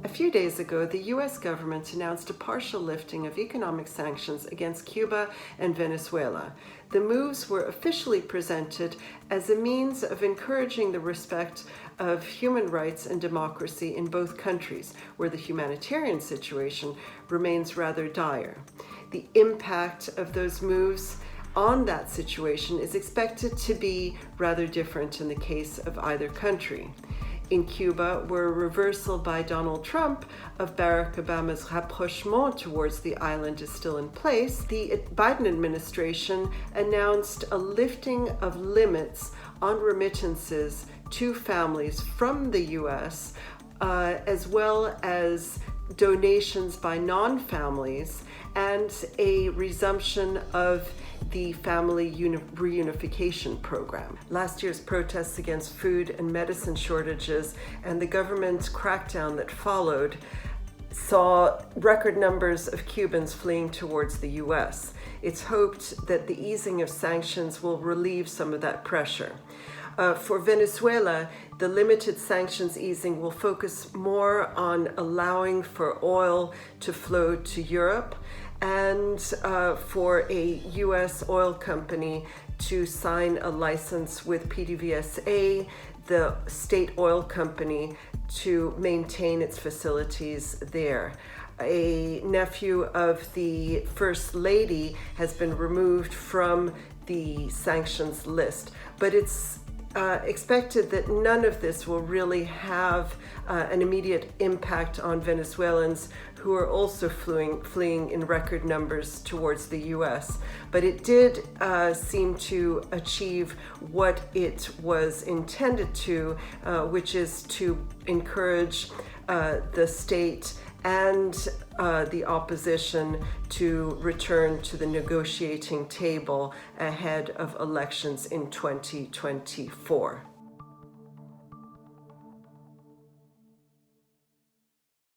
A few days ago, the U.S. government announced a partial lifting of economic sanctions against Cuba and Venezuela. The moves were officially presented as a means of encouraging the respect of human rights and democracy in both countries, where the humanitarian situation remains rather dire. The impact of those moves on that situation is expected to be rather different in the case of either country. In Cuba, where a reversal by Donald Trump of Barack Obama's rapprochement towards the island is still in place, the Biden administration announced a lifting of limits on remittances to families from the U.S., as well as donations by non-families, and a resumption of the family reunification program. Last year's protests against food and medicine shortages and the government's crackdown that followed saw record numbers of Cubans fleeing towards the U.S. It's hoped that the easing of sanctions will relieve some of that pressure. For Venezuela, the limited sanctions easing will focus more on allowing for oil to flow to Europe and for a U.S. oil company to sign a license with PDVSA, the state oil company, to maintain its facilities there. A nephew of the First Lady has been removed from the sanctions list, but it's expected that none of this will really have an immediate impact on Venezuelans who are also fleeing in record numbers towards the U.S. But it did seem to achieve what it was intended to, which is to encourage the state and the opposition to return to the negotiating table ahead of elections in 2024.